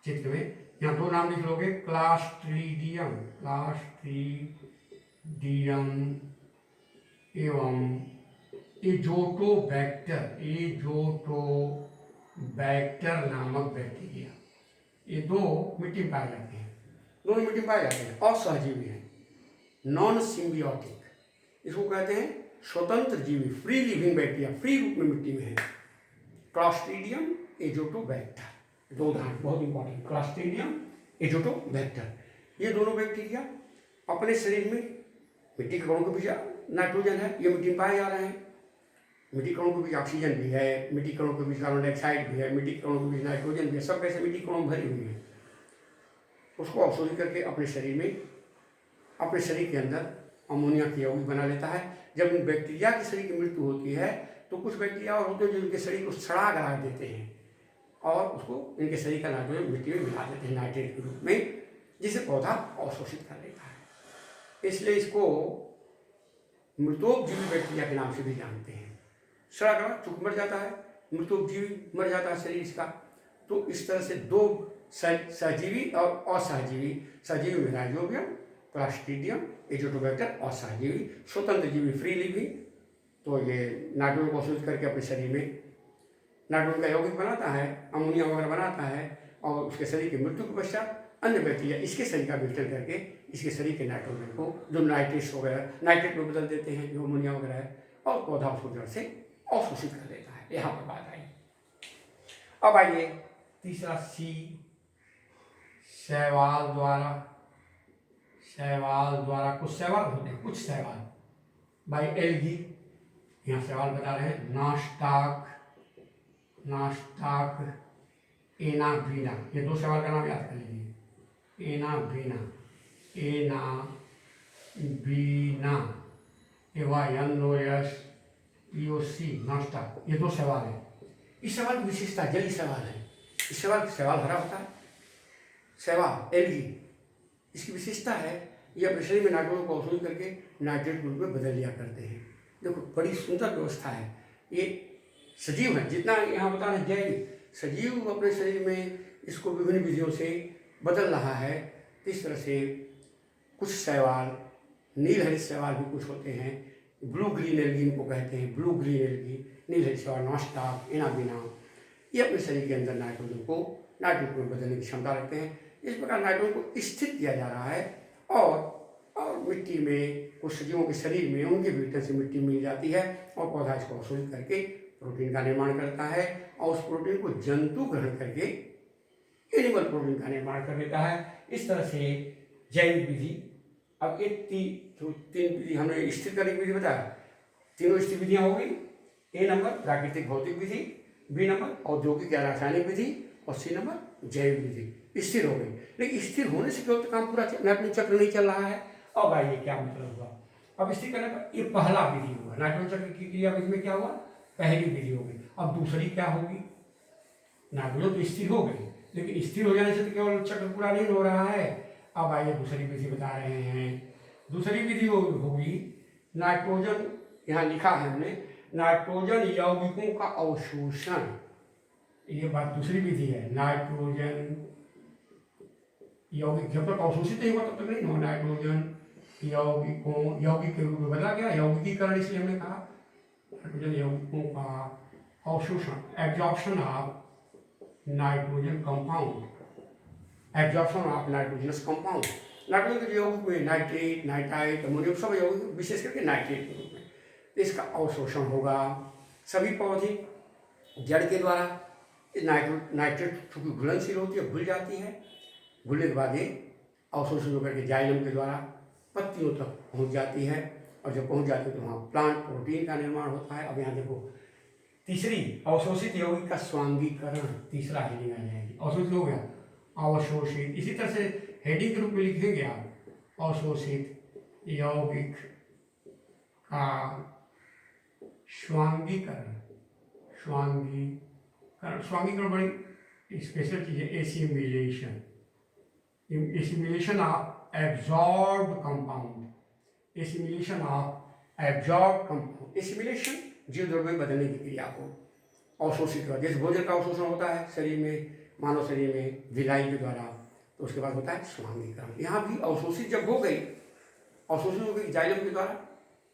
चित्र में। यहाँ दो नाम लिख लोगे, क्लास्ट्रीडियम, क्लास्ट्रीडियम एवं एजोटोबैक्टर, एजोटोबैक्टर नामक बैक्टीरिया। ये दो मिट्टी में पाए जाते हैं, दोनों मिट्टी में पाए जाते हैं, असहजीवी हैं। नॉन सिम्बियोटिक, इसको कहते हैं स्वतंत्र जीवी, फ्री लिविंग बैक्टीरिया, फ्री रूप में मिट्टी में है। क्लॉस्ट्रीडियम एजोटोबैक्टर, दो उदाहरण बहुत इंपॉर्टेंट, क्लॉस्ट्रीडियम एजोटोबैक्टर, ये दोनों बैक्टीरिया अपने शरीर में मिट्टी के कणों के बीच नाइट्रोजन है, ये मिट्टी में पाए जा रहे हैं। मिट्टी कणों के बीच ऑक्सीजन भी है, मिट्टी कणों के बीच कार्बन डाइऑक्साइड भी है, मिट्टी कणों के बीच नाइट्रोजन भी है, सब कैसे मिट्टी कणों में भरी हुई है। उसको अवशोषित करके अपने शरीर में, अपने शरीर के अंदर अमोनिया की यौगिक बना लेता है। जब इन बैक्टीरिया के शरीर की मृत्यु होती है तो कुछ बैक्टीरिया और होते हैं जो इनके शरीर को सड़ा गला देते हैं और उसको इनके शरीर का नाइट्रोजन मिट्टी में मिला देते हैं नाइट्रेट के रूप में, जिसे पौधा अवशोषित कर लेता है। इसलिए इसको मृतोपजीवी बैक्टीरिया के नाम से भी जानते हैं। सड़ा गला चूक मर जाता है, मृतोपजीवी मर जाता है शरीर इसका। तो इस तरह से दो सहजीवी और असहजीवी, सहजीवी में राइजोबियम, क्लॉस्ट्रीडियम एजोटोबैक्टर, और सहजीवी स्वतंत्र जीवी फ्री लिविंग। तो ये नाइट्रोजन को अवशोषित करके अपने शरीर में नाइट्रोजन का यौगिक बनाता है, अमोनिया वगैरह बनाता है, और उसके शरीर की मृत्यु के पश्चात अन्य बैक्टीरिया इसके शरीर का विघटन करके इसके शरीर के नाइट्रोजन को, जो नाइट्रेट्स वगैरह नाइट्रेट में बदल देते हैं, जो अमोनिया वगैरह है, और पौधा उसको जड़ से अवशोषित कर लेता है। यहाँ पर बात आई। अब आइए तीसरा सी, शैवाल द्वारा। शैवाल द्वारा कुछ शैवाल होते हैं, कुछ शैवाल बाई एल्गी, यहाँ शैवाल बता रहे हैं, नास्टाक, नास्टाक, एनाब्रीना, ये दो शैवाल का नाम याद कर लीजिए, एनाब्रीना, एनाब्रीना, एवायनोयस, ईओसी, नास्टाक, ये दो शैवाल है। इस शैवाल की विशेषता, जलीय शैवाल है, इस शैवाल हरा होता है, शैवाल एल्गी, इसकी विशेषता है ये अपने शरीर में नाइट्रोजन को अवशोषित करके नाइट्रेट के रूप में बदल लिया करते हैं। देखो बड़ी सुंदर व्यवस्था है। ये सजीव है, जितना यहाँ बता रहे जैव, सजीव अपने शरीर में इसको विभिन्न विधियों से बदल रहा है। इस तरह से कुछ शैवाल, नील हरित शैवाल भी कुछ होते हैं, ब्लू ग्रीन एल्गी इनको कहते हैं, ब्लू ग्रीन एल्गी, नील हरित शैवाल, नास्टाक, एनाबीना, ये अपने शरीर के अंदर नाइट्रोजन को नाइट्रोजन में बदलने की क्षमता रखते हैं। इस प्रकार नाइट्रोजन को स्थिर किया जा रहा है, और मिट्टी में कुछ सजीवों के शरीर में उनके भीतर से मिट्टी मिल जाती है, और पौधा इसको अवशोषित करके प्रोटीन का निर्माण करता है, और उस प्रोटीन को जंतु ग्रहण करके एनिमल प्रोटीन का निर्माण कर लेता है। इस तरह से जैविक विधि, अब ये तीन विधि हमने स्थिर करने की विधि बताया, तीनों स्थिर विधियाँ हो गई। ए नंबर प्राकृतिक भौतिक विधि, बी नंबर औद्योगिक या रासायनिक विधि, और सी नंबर जैविक विधि। स्थिर हो गई, लेकिन स्थिर होने से केवल काम पूरा नाइट्रोजन चक्र नहीं चल रहा है। अब आइए क्या मतलब हुआ, अब स्थिर करने पर ये पहला विधि हुआ, नाइट्रोजन चक्र की क्रिया विधि में क्या हुआ, पहली विधि हो गई। अब दूसरी क्या होगी, नाइट्रोजन तो स्थिर हो गई, लेकिन स्थिर हो जाने से तो केवल चक्र पूरा नहीं हो रहा है। अब आइए दूसरी विधि बता रहे हैं। दूसरी विधि होगी नाइट्रोजन, यहाँ लिखा है हमने, नाइट्रोजन यौगिकों का अवशोषण, ये बात दूसरी विधि है। नाइट्रोजन यौगिक जब तक अवशोषित नहीं हुआ तब तक नहीं हो, नाइट्रोजन यौगिक के रूप में बदला गया, यौगिकीकरण इसलिए हमने कहा। नाइट्रोजन यौगिकों का अवशोषण, absorption of nitrogen compound, absorption of nitrogenous compound. Nitrogen के यौगिक में नाइट्रेट, नाइट्राइट, अमोनियम, सब यौगिक विशेष करके नाइट्रेट के रूप में, इसका अवशोषण होगा। सभी पौधे जड़ के द्वारा नाइट्रेट चूँकि घुलनशील होती है, घुल जाती है, घुलने के बाद ये अवशोषित होकर के जाइलम के द्वारा पत्तियों तक पहुंच जाती है, और जब पहुंच जाती है तो वहाँ प्लांट प्रोटीन का निर्माण होता है। अब यहाँ देखो तीसरी अवशोषित यौगिक का स्वांगीकरण, तीसरा हेडिंग आ जाएगी। अवशोषित हो गया, अवशोषित, इसी तरह से हेडिंग के रूप में लिखेंगे आप, अवशोषित यौगिक का स्वांगीकरण। स्वांगीकरण बड़ी स्पेशल चीज है। Assimilation, assimilation of absorbed compound, assimilation of absorbed compound, assimilation जीव द्रव्य में बदलने की क्रिया को अवशोषित कर, जैसे भोजन का अवशोषण होता है शरीर में, मानव शरीर में विलाई के द्वारा, तो उसके बाद होता है स्वांगीकरण। यहाँ भी अवशोषित जब हो गई, अवशोषित हो गई जाइलम के द्वारा,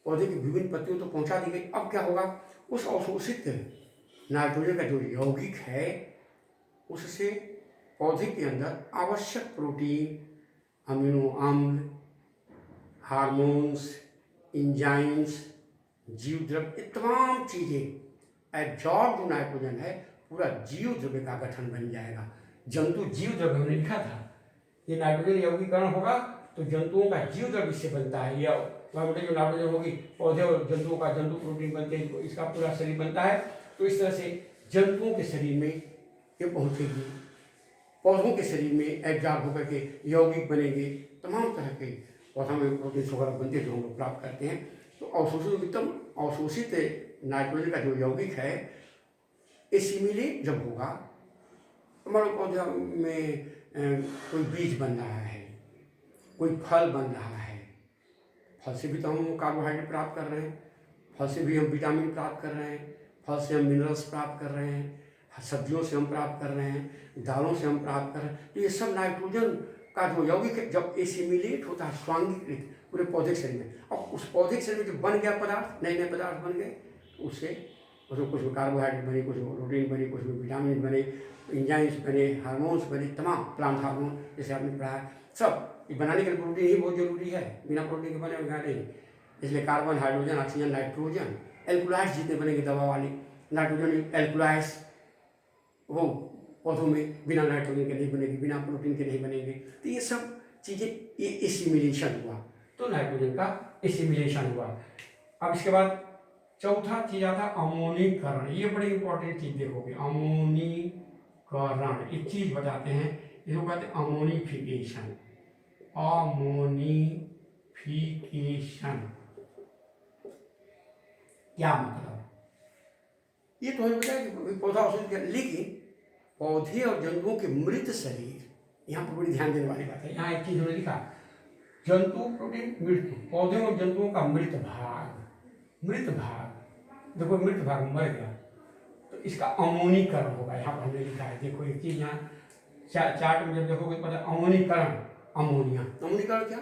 पौधे की विभिन्न पत्तियों तो पहुँचा दी गई। अब क्या होगा, उस अवशोषित नाइट्रोजन का जो यौगिक है उससे पौधे के अंदर आवश्यक प्रोटीन, अमीनो अम्ल, हार्मोन्स, इंजाइम्स, जीव द्रव्य, ये तमाम चीज़ें एब्जॉर्ब जो नाइट्रोजन है पूरा जीव द्रव्य का गठन बन जाएगा। जंतु जीव द्रव्य हमने लिखा था, ये नाइट्रोजन यौगीकरण होगा तो जंतुओं का जीव द्रव्य इससे बनता है। या जो नाइट्रोजन होगी पौधे और जंतुओं का जंतु प्रोटीन बनते हैं, तो इसका पूरा शरीर बनता है। तो इस तरह से जंतुओं के शरीर में ये पहुँचेगी, पौधों के शरीर में एब्जॉर्ब होकर के यौगिक बनेंगे, तमाम तरह के पौधा में प्रोटीन वगैरह बनते हैं जो हम लोग प्राप्त करते हैं। तो अवशोषित नाइट्रोजन का जो यौगिक है एसिमिलेट जब होगा तो मान लो पौधे में कोई बीज बन रहा है, कोई फल बन रहा है, फल से भी तो हम कार्बोहाइड्रेट प्राप्त कर रहे हैं, फल से भी हम विटामिन प्राप्त कर रहे हैं, फल से हम मिनरल्स प्राप्त कर रहे हैं, सब्जियों से हम प्राप्त कर रहे हैं, दालों से हम प्राप्त कर रहे हैं। तो ये सब नाइट्रोजन का जो यौगिक है जब एसिमिलेट होता है, स्वांगीकृत पूरे पौधे के शरीर में, और उस पौधे के शरीर में जो बन गया पदार्थ, नए नए पदार्थ बन गए, तो उससे उसमें कुछ कार्बोहाइड्रेट बने, कुछ प्रोटीन बने, कुछ विटामिन बने, इंजाइम्स बने, हार्मोन्स बने, तमाम प्लांट हार्मोन जैसे आपने पढ़ा है, सब ये बनाने के लिए प्रोटीन ही बहुत जरूरी है, बिना प्रोटीन के बने हुए नहीं। इसलिए कार्बन, हाइड्रोजन, ऑक्सीजन, नाइट्रोजन, एल्कुलाइड्स जितने बनेंगे दवा वाले, नाइट्रोजन एल्कुलाइड्स वो पौधों में बिना नाइट्रोजन के नहीं बनेगी, बिना प्रोटीन के नहीं बनेंगे। तो ये सब चीज़ें, ये एसिमिलेशन हुआ, तो नाइट्रोजन का एसिमिलेशन हुआ। अब इसके बाद चौथा चीज आता है अमोनीकरण। ये बड़ी इंपॉर्टेंट चीज देखोगे, अमोनीकरण एक चीज बताते हैं, इसको कहते हैं अमोनिफिकेशन। अमोनिफिकेशन क्या मतलब? ये तो हमें बताया कि पौधा औषधि, लेकिन पौधे और जंतुओं के मृत शरीर, यहाँ पर बड़ी ध्यान देने वाली बात है। यहाँ एक चीज हमने लिखा, जंतु प्रोटीन मृत्यु, पौधे और जंतुओं का मृत भाग, देखो मृत भाग मर गया तो इसका अमोनीकरण होगा। यहाँ पर हमने लिखा है, देखो एक चीज यहाँ चार्ट में जब देखोगे तो पता अमोनीकरण, अमोनीकरण क्या?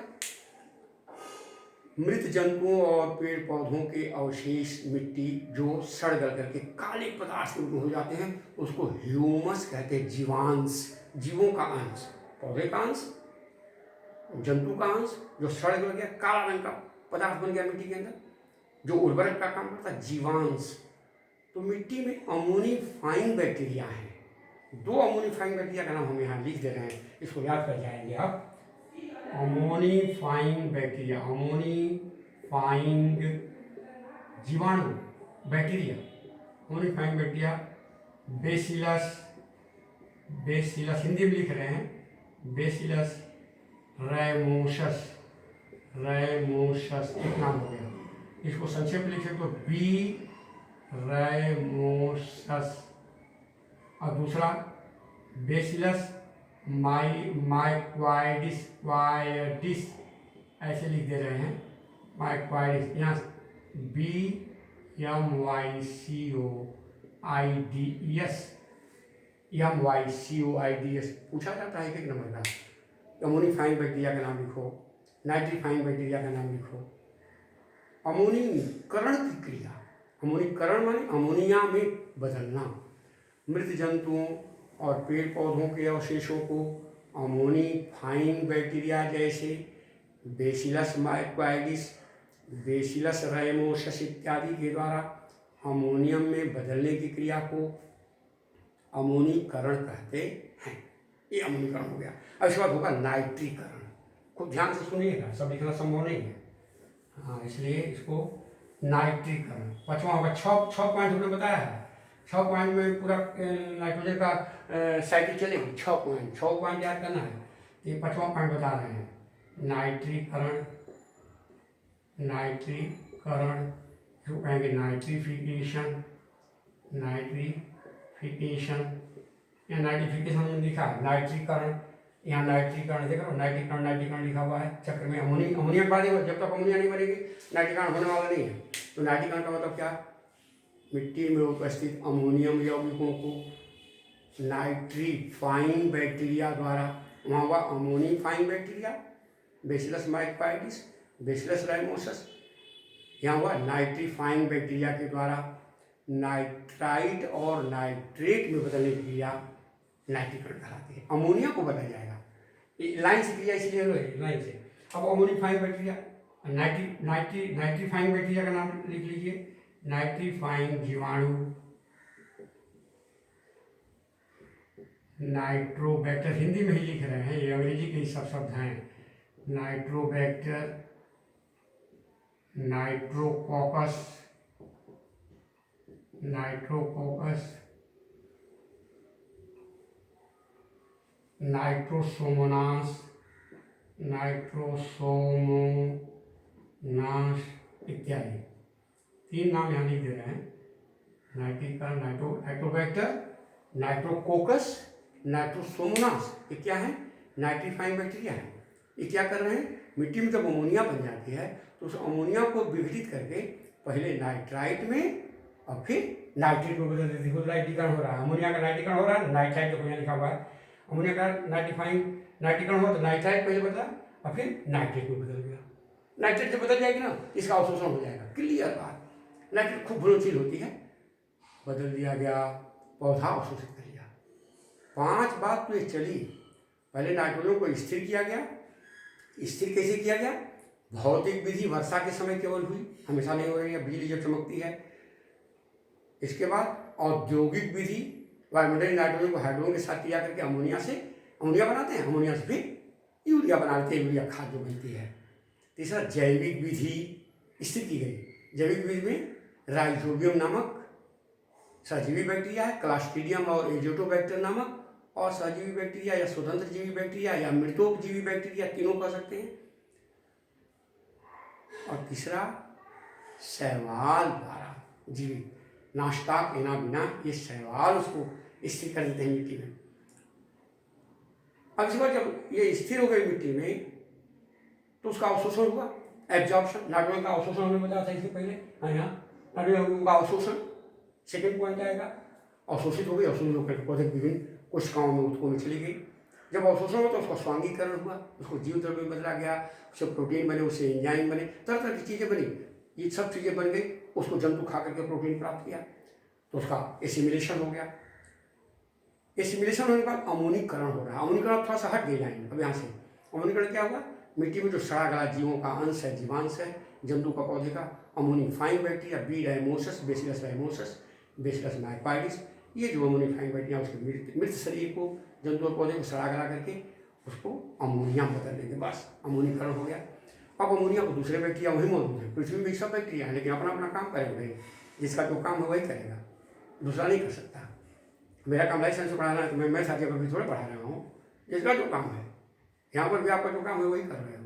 मृत जंतुओं और पेड़ पौधों के अवशेष, मिट्टी जो सड़ गल करके काले पदार्थ के रूप में हो जाते हैं, उसको ह्यूमस कहते हैं। जीवांश, जीवों का अंश, पौधे का अंश, जंतु का अंश जो सड़ गल गया, काला रंग का पदार्थ बन गया मिट्टी के अंदर, जो उर्वरक का काम करता है, जीवांश। तो मिट्टी में अमोनीफाइंग बैक्टीरिया है। दो अमोनीफाइंग बैक्टीरिया का नाम हम यहाँ लिख दे रहे हैं, इसको याद कर जाएंगे आप। अमोनीफाइंग बैक्टीरिया, अमोनीफाइंग जीवाणु bacteria, ammonifying bacteria bacillus Hindi में लिख रहे हैं, बेसिलस रैमोसस, एक नाम हो गया। इसको संक्षेप में लिखे तो बी रैमोसस, और दूसरा बेसिलस माइक्वाइडिस, ऐसे लिख दे रहे हैं, माइक्वाइडिस, यहाँ MYCOIDS पूछा जाता है एक नंबर का। अमोनीफाइंग बैक्टीरिया का नाम लिखो, नाइट्रीफाइंग बैक्टीरिया का नाम लिखो। अमोनीकरण की क्रिया, अमोनीकरण माने अमोनिया में बदलना। मृत जंतुओं और पेड़ पौधों के अवशेषों को अमोनीफाइंग बैक्टीरिया जैसे बेसिलस माइक्वाइडिस, बेसिलस रैमोसस इत्यादि के द्वारा अमोनियम में बदलने की क्रिया को अमोनीकरण कहते हैं। ये अमोनीकरण हो गया। अब इसके बाद होगा नाइट्रीकरण। खूब ध्यान से सुनिएगा, सब लिखना संभव नहीं है, हाँ, इसलिए इसको नाइट्रीकरण। पाँचवां होगा, छः पॉइंट हमने बताया है, 6 पॉइंट में पूरा नाइट्रोजन का साइकिल चलेगी। 6 पॉइंट याद करना है। ये 5वां पॉइंट बता रहे हैं, नाइट्रीकरण जो कहेंगे नाइट्रीफिकेशन, या नाइट्रीफिकेशन हमने लिखा है, नाइट्रीकरण, यहाँ नाइट्रीकरण देखो, नाइट्रीकरण लिखा हुआ है। चक्र में अमोनिया पा देगा, जब तक अमोनिया नहीं बनेगी नाइट्रीकरण होने वाला नहीं है। तो नाइट्रीकरण का मतलब क्या? मिट्टी में उपस्थित अमोनियम यौगिकों को नाइट्रीफाइंग बैक्टीरिया द्वारा, वहाँ हुआ अमोनीफाइंग बैक्टीरिया, बेसिलस माइक्वाइडिस, बेसिलस राइमोसस, यहाँ हुआ नाइट्रीफाइंग बैक्टीरिया के द्वारा नाइट्राइट और नाइट्रेट में बदलने की क्रिया नाइट्रीकरण कहलाती है। अमोनिया को बदला जाएगा, लाइन से क्रिया इसलिए लाइन से। अब अमोनीफाइंग बैक्टीरिया नाइट्रीफाइंग बैक्टीरिया का नाम लिख लीजिए, नाइट्रीफाइंग जीवाणु, नाइट्रोबैक्टर, हिंदी में ही लिख रहे हैं, ये अंग्रेजी के ही सब शब्द हैं। नाइट्रोबैक्टर, नाइट्रोकोकस, नाइट्रोसोमोनास, इत्यादि। 3 नाम यहाँ लिख दे रहे हैं, नाइट्रोबैक्टर, नाइट्रोकोकस, नाइट्रोसोमोनास। ये क्या है? नाइट्रीफाइंग बैक्टीरिया है। ये क्या कर रहे हैं? मिट्टी में जब अमोनिया बन जाती है तो उस अमोनिया को विघटित करके पहले नाइट्राइट में और फिर नाइट्रेट में बदल देती है। नाइट्रीकरण हो रहा है, अमोनिया का नाइट्रीकरण हो रहा है, नाइट्राइट जो यहाँ लिखा हुआ है, अमोनिया का नाइट्रीकरण हुआ तो नाइट्राइट पहले बदला और फिर नाइट्रेट में बदल गया। नाइट्रेट जब बदल जाएगी ना, इसका अवशोषण हो जाएगा। क्लियर बात। नाइट्रेट खूब घुलनशील होती है, बदल दिया गया, पौधा अवशोषित कर लिया। 5 बात तो ये चली। पहले नाइट्रोजन को स्थिर किया गया। स्थिर कैसे किया गया? भौतिक विधि वर्षा के समय केवल हुई, हमेशा नहीं हो रही है, बिजली जब चमकती है। इसके बाद औद्योगिक विधि, वायुमंडलीय नाइट्रोजन को हाइड्रोजन के साथ क्रिया करके अमोनिया बनाते हैं, अमोनिया से फिर यूरिया बनाते हैं, यूरिया खाद जो बनती है। तीसरा जैविक विधि स्थिर की गई। जैविक विधि में राइजोबियम नामक सहजीवी बैक्टीरिया है, क्लास्ट्रीडियम और एजोटोबैक्टर नामक और सहजीवी बैक्टीरिया या स्वतंत्र जीवी बैक्टीरिया या मृतोपजीवी बैक्टीरिया, तीनों कह सकते हैं। और तीसरा शैवाल द्वारा जीवी, नाश्ता केना बिना ये शैवाल उसको स्थिर कर देते हैं मिट्टी में। अब इसके बाद जब ये स्थिर हो गई मिट्टी में तो उसका अवशोषण हुआ, एब्जॉर्प्शन। नाइट्रोजन का अवशोषण हमने बताया था इससे पहले, यहाँ नाइट्रोजन का अवशोषण सेकेंड पॉइंट आएगा। अवशोषित हो गई, अवशोषित होकर पौधे विभिन्न कोशिकाओं में उत्कों में चली गई। जब अवशोषण हुआ तो उसका स्वांगीकरण हुआ, उसको जीव द्रव्य में बदला गया, उससे प्रोटीन बने, उससे एंजाइम बने, तरह तरह की चीज़ें बनी। ये सब चीज़ें बन गई, उसको जंतु खा करके प्रोटीन प्राप्त किया तो उसका एसिमिलेशन हो गया। एसिमिलेशन होने के बाद अमोनीकरण हो रहा है। अमोनीकरण थोड़ा सा हट गई लाइन अब यहाँ से। अमोनीकरण क्या हुआ? मिट्टी में जो सड़ा गला जीवों का अंश है, जीवांश है, जंतु का, पौधे का, अमोनीफाइंग बैक्टीरिया, बी डायमोसस, बेसिलस डायमोसस, बेसिलस माइपाइडिस, ये जो अमोनीफाइंग बैक्टीरिया उसके मृत शरीर को, जंतु और पौधे को सड़ा गला करके उसको अमोनिया बदल देंगे, बस अमोनीकरण हो गया। अब अमोनिया को दूसरे बैक्टीरिया वही मौजूद है, पृथ्वी में सब बैक्टीरिया है, लेकिन अपना अपना काम करेंगे। जिसका जो काम है वही करेगा, दूसरा नहीं कर सकता। मेरा काम लाइफ साइंस पढ़ाना है तो मैं साथी पर भी थोड़ा पढ़ा रहा हूँ। जिसका जो काम है, यहाँ पर भी आपका जो काम है वही कर रहे हो।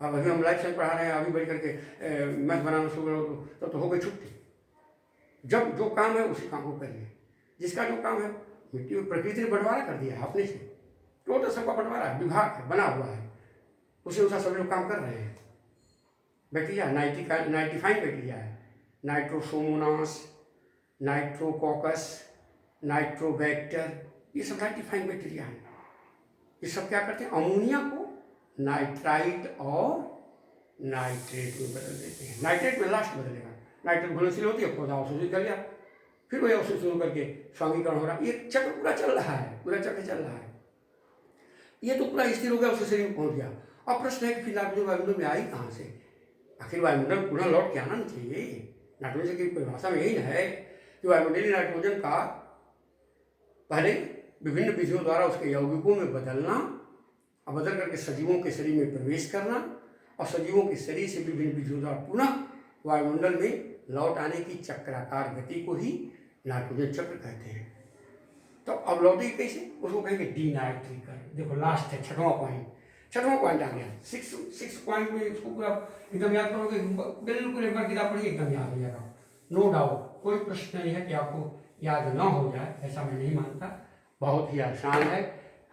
अब अभी हम लाइफ साइंस पढ़ा रहे हैं, अभी बढ़ करके मैथ बनाना शुरू करो तो हो गई छुट्टी। जब जो काम है उसी काम को करिए। जिसका जो काम है, मिट्टी में प्रकृति ने बंटवारा कर दिया है अपने से, टोटल सबका बंटवारा विभाग है, बना हुआ है, उसी अनुसार सब लोग काम कर रहे हैं। बैक्टीरिया नाइट्रीफाइंग बैक्टीरिया है, नाइट्रोसोमोनास, नाइट्रोकोकस, नाइट्रोबैक्टर, ये सब नाइट्रीफाइंग बैक्टीरिया है। ये सब क्या करते हैं? अमोनिया को नाइट्राइट और नाइट्रेट में बदल देते हैं। नाइट्रेट में लास्ट बदलेगा, नाइट्रेट घुलनशील होती है, पौधा अवशोषित कर लिया, फिर वही अवशोषित होकर के स्वांगीकरण हो रहा है। ये चक्र पूरा चल रहा है, पूरा चक्र चल रहा है। ये तो पूरा स्थिर हो गया, उसके शरीर में पहुंच गया। अब प्रश्न है कि फिर नाइट्रोजन वायुमंडल में आई कहाँ से? आखिर वायुमंडल पुनः लौट के आना नहीं चाहिए। नाइट्रोजन की परिभाषा में यही है कि वायुमंडलीय नाइट्रोजन का पहले विभिन्न विधियों द्वारा उसके यौगिकों में बदलना और बदल करके सजीवों के शरीर में प्रवेश करना और सजीवों के शरीर से विभिन्न विधियों द्वारा पुनः वायुमंडल में लौट आने की चक्राकार गति को ही नाइट्रोजन चक्र कहते हैं। तो अब लौटेगी कैसे? उसको कहेंगे डीनाइट्रीकरण। देखो लास्ट है, छठवां पॉइंट आ गया। 6 पॉइंट में इसको पूरा एकदम याद करोगे, बिल्कुल एक बार किताब पढ़िए एकदम याद हो जाएगा, नो डाउट। कोई प्रश्न नहीं है कि आपको याद ना हो जाए, ऐसा मैं नहीं मानता, बहुत ही आसान है।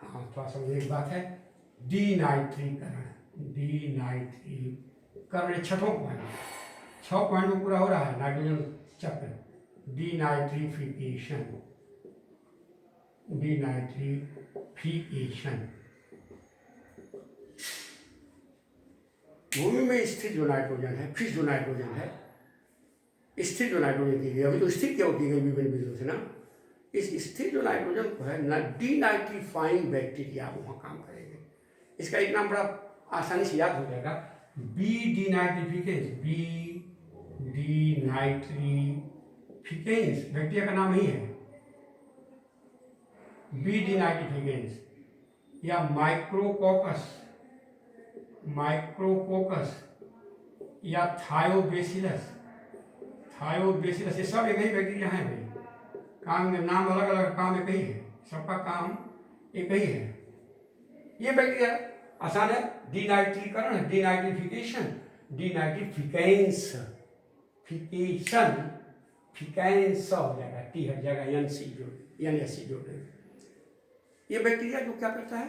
हाँ, थोड़ा समझने की बात है। डीनाइट्रीकरण 6वां पॉइंट, 6 पॉइंट में पूरा हो रहा है नाइट्रोजन चक्र। डीनाइट्रीफिकेशन भूमि में स्थिर जो नाइट्रोजन है, फिक्स जो नाइट्रोजन है, स्थिर जो नाइट्रोजन की गई, अभी तो स्थिर क्या होती है विभिन्न विधियों से ना, इस स्थिर जो नाइट्रोजन को है ना, डीनाइट्रीफाइंग बैक्टीरिया वहाँ काम करेंगे। इसका एक नाम बड़ा आसानी से याद हो जाएगा, बी डीनाइट्रिफिकेंस, बी डीनाइट्रिफिकेंस बैक्टीरिया का नाम ही है, बी डीनाइट्रिफिकेंस, या माइक्रोकोकस, माइक्रोकोकस, या थायोबेसिलस, थायोबेसिलस, ये सब एक ही बैक्टीरिया हैं भाई, काम में नाम अलग अलग, काम एक ही है, सबका काम एक ही है। ये बैक्टीरिया आसान है, डीनाइट्रीकरण, डीनाइट्रिफिकेशन, डीनाइट्रिफिकेंस, फिकेशन, फिकेंस हो जाएगा, टी हट जाएगा, एन सी जोड़ देंगे। ये बैक्टीरिया जो क्या करता है,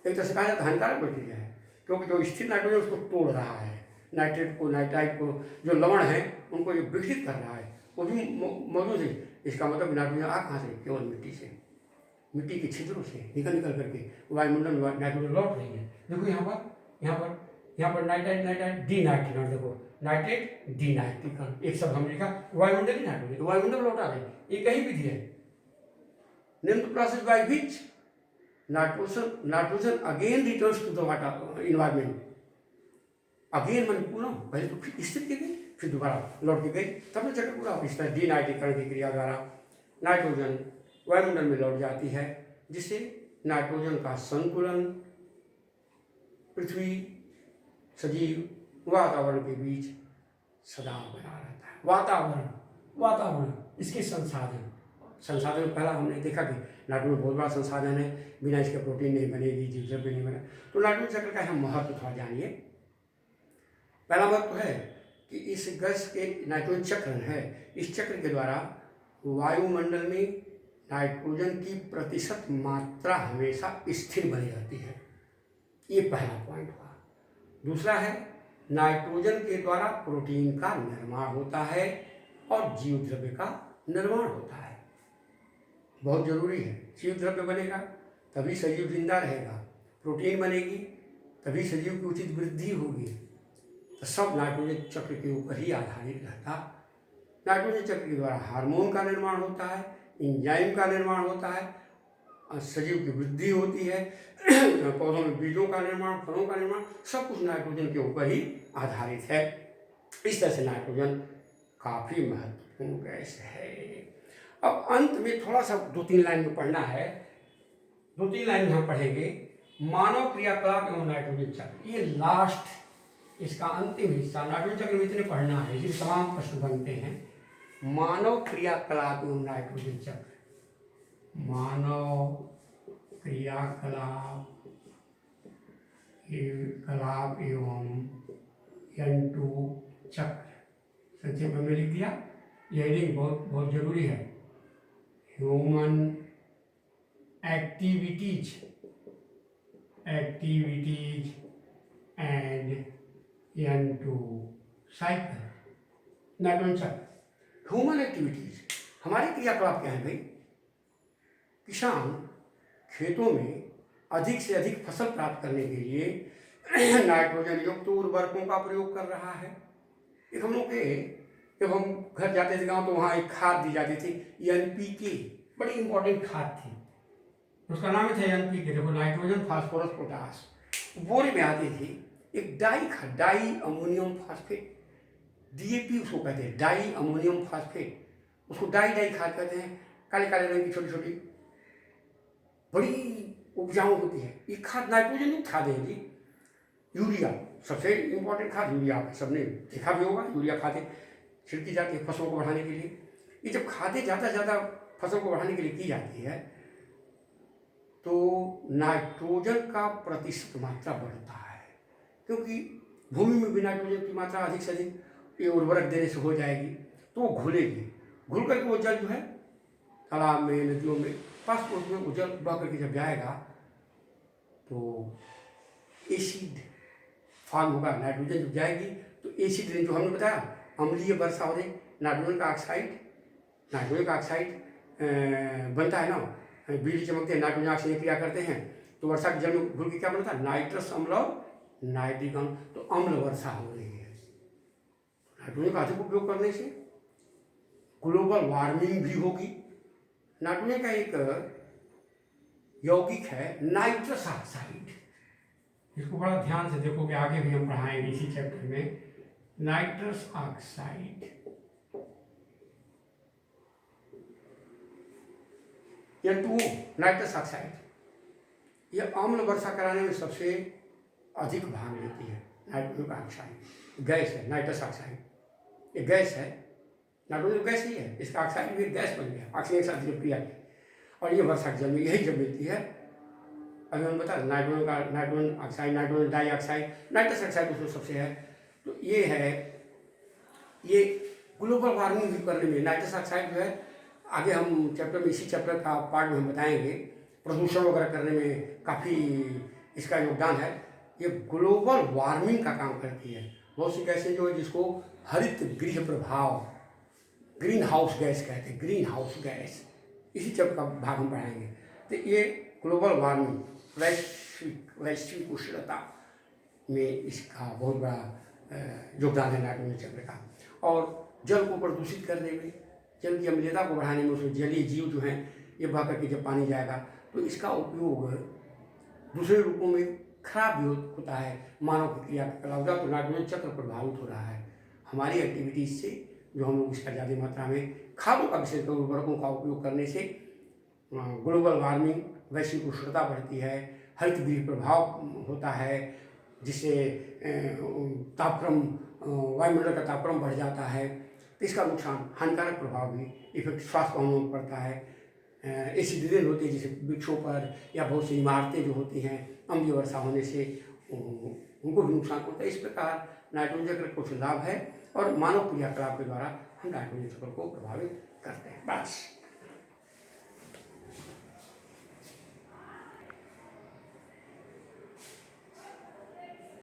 एक तरह से कहा जाता है हानिकारक बैक्टीरिया है, क्योंकि जो स्थिर नाइट्रोजन उसको तोड़ रहा है, नाइट्रेट को, नाइट्राइट को, जो लवण है उनको ये विकसित कर रहा है, वो भी मौजूद है। इसका मतलब नाइट्रोजन आ कहाँ से, केवल मिट्टी से, मिट्टी के छिद्रों से निकल करके वायुमंडल में नाइट्रोजन लौट रही है। देखो यहाँ पर नाइट्राइट डीनाइट्रीकरण, देखो नाइट्रेट डीनाइट्रीकरण, एक शब्द हमने लिखा, वायुमंडल नाइट्रोजन, तो वायुमंडल लौटा रहे, एक ही विधि है। Name the process by which nitrogen again returns to the water environment, again मन पुनः, पहले तो फिर स्थिर की गई, फिर दोबारा लौट के गई, तब चक्र पूरा। इस तरह डीनाइट्रीकरण की क्रिया द्वारा नाइट्रोजन वायुमंडल में लौट जाती है, जिससे नाइट्रोजन का संतुलन पृथ्वी, सजीव, वातावरण के बीच सदा बना रहता है। वातावरण इसके संसाधन पहला हमने देखा कि नाइट्रोजन बहुत बड़ा संसाधन है, बिना इसके प्रोटीन नहीं बनेगी, जीव जब नहीं बने। तो नाइट्रोजन चक्र का हम महत्व थोड़ा जानिए। पहला महत्व है कि इस गैस के नाइट्रोजन चक्र है, इस चक्र के द्वारा वायुमंडल में नाइट्रोजन की प्रतिशत मात्रा हमेशा स्थिर बनी रहती है, ये पहला पॉइंट हुआ। दूसरा है, नाइट्रोजन के द्वारा प्रोटीन का निर्माण होता है और जीव द्रव्य का निर्माण होता है, बहुत जरूरी है। जीव द्रव्य बनेगा तभी सजीव जिंदा रहेगा, प्रोटीन बनेगी तभी सजीव की उचित वृद्धि होगी, तो सब नाइट्रोजन चक्र के ऊपर ही आधारित रहता। नाइट्रोजन चक्र के द्वारा हार्मोन का निर्माण होता है, एंजाइम का निर्माण होता है, सजीव की वृद्धि होती है, पौधों में बीजों का निर्माण, फलों का निर्माण, सब कुछ नाइट्रोजन के ऊपर ही आधारित है। इस तरह से नाइट्रोजन काफ़ी महत्वपूर्ण गैस है। अब अंत में थोड़ा सा 2-3 लाइन में पढ़ना है, 2-3 लाइन हम पढ़ेंगे। मानव क्रियाकलाप एवं नाइट्रोजन चक्र, ये लास्ट इसका अंतिम हिस्सा, नाइट्रोजन चक्र में इतने पढ़ना है, इसलिए तमाम प्रश्न बनते हैं। मानव क्रियाकलाप एवं नाइट्रोजन चक्र, मानव क्रियाकलाप एवं N2 चक्र, संक्षेप में लिख दिया, यह लिंक बहुत जरूरी है। Human activities and N2 cycle, nitrogen चक्र। ह्यूमन एक्टिविटीज, हमारे क्रियाकलाप क्या है भाई? किसान खेतों में अधिक से अधिक फसल प्राप्त करने के लिए नाइट्रोजन युक्त उर्वरकों का प्रयोग कर रहा है। एक हम लोग के, जब हम घर जाते थे गांव, तो वहाँ एक खाद दी जाती थी, NPK, बड़ी इंपॉर्टेंट खाद थी, उसका नाम ही था NPK। देखो, नाइट्रोजन फास्फोरस पोटास, बोरे में आती थी। एक डाई खाद, डाई अमोनियम फास्फेट, DAP उसको कहते हैं, डाई अमोनियम फास्फेट, उसको डाई खाद कहते हैं। काले काले रंग की छोटी छोटी बड़ी उपजाऊ होती है। ये खाद नाइट्रोजन युक्त खाद है जी। यूरिया सबसे इम्पोर्टेंट खाद, यूरिया सबने देखा भी होगा, यूरिया खादें छिड़की जाती है फसलों को बढ़ाने के लिए। ये जब खादें ज़्यादा फसल को बढ़ाने के लिए की जाती है, तो नाइट्रोजन का प्रतिशत मात्रा बढ़ता है, क्योंकि भूमि में भी नाइट्रोजन की मात्रा अधिक से अधिक ये उर्वरक देने से हो जाएगी, तो वो घुलेगी। घुल करके वो जल जो है तालाब में, नदियों में, पास पड़ोस में वो जल बह करके जब जाएगा तो एसिड फॉर्म होगा। नाइट्रोजन जब जाएगी तो एसिड रेंज, जो हमने बताया अम्लीय वर्षा हो रही, नाइट्रोजन का ऑक्साइड बनता है ना, बिजली चमकते हैं, नाइट्रोजन ऑक्सीजन क्रिया करते हैं, तो वर्षा के जल में घुल के क्या बनता है? नाइट्रस अम्ल और नाइट्रिक अम्ल, तो अम्ल वर्षा हो रही है। नाइट्रोजन का अधिक उपयोग करने से ग्लोबल वार्मिंग भी होगी। नाइट्रोजन का एक यौगिक है नाइट्रस ऑक्साइड, इसको बड़ा ध्यान से देखोगे, आगे भी हम पढ़ाएंगे इसी चैप्टर में। Nitrous oxide, N2O nitrous oxide, यह अम्ल वर्षा कराने में सबसे अधिक भाग लेती है। नाइट्रोजन ऑक्साइड गैस है, नाइट्रस ऑक्साइड ये गैस है, नाइट्रोजन गैस ही है, इसका ऑक्साइड भी गैस बन गया ऑक्सीजन के साथ जब क्रिया की, और ये वर्षा के जल में यही जब मिलती है। अभी हम बता nitrogen oxide, nitrogen dioxide, nitrous oxide उसमें सबसे है। तो ये है, ये ग्लोबल वार्मिंग भी करने में नाइट्रस ऑक्साइड जो है, आगे हम चैप्टर में, इसी चैप्टर का पार्ट में हम बताएंगे, प्रदूषण वगैरह करने में काफ़ी इसका योगदान है। ये ग्लोबल वार्मिंग का काम करती है। बहुत सी गैसें जो है जिसको हरित गृह प्रभाव, ग्रीन हाउस गैस कहते हैं, ग्रीन हाउस गैस, इसी चैप्टर का भाग हम पढ़ाएंगे। तो ये ग्लोबल वार्मिंग, वैश्विक उष्णता में इसका बहुत बड़ा योगदान है नाइट्रोजन चक्र का। और जल को प्रदूषित करने में, जल की अम्लीयता को बढ़ाने में, उसमें जलीय जीव जो हैं ये बह करके जब पानी जाएगा तो इसका उपयोग दूसरे रूपों में खराब भी होता है। मानव की क्रियाकलाप तो नाइट्रोजन चक्र प्रभावित हो रहा है हमारी एक्टिविटीज से, जो हम लोग इसका ज़्यादा मात्रा में खादों का, विशेषकर उर्वरकों का उपयोग करने से ग्लोबल वार्मिंग, वैश्विक उष्णता बढ़ती है, हरित गृह प्रभाव होता है, जिससे तापक्रम, वायुमंडल का तापक्रम बढ़ जाता है। तो इसका नुकसान, हानिकारक प्रभाव भी, इफेक्ट स्वास्थ्य पहुँच में पड़ता है। एसिड रेन होती है जैसे वृक्षों पर, या बहुत सी इमारतें जो होती हैं अम्लीय वर्षा होने से उनको भी नुकसान होता है। इस प्रकार नाइट्रोजन चक्र कुछ लाभ है, और मानव क्रियाकलाप के द्वारा हम नाइट्रोजन चक्र को प्रभावित करते हैं। बस।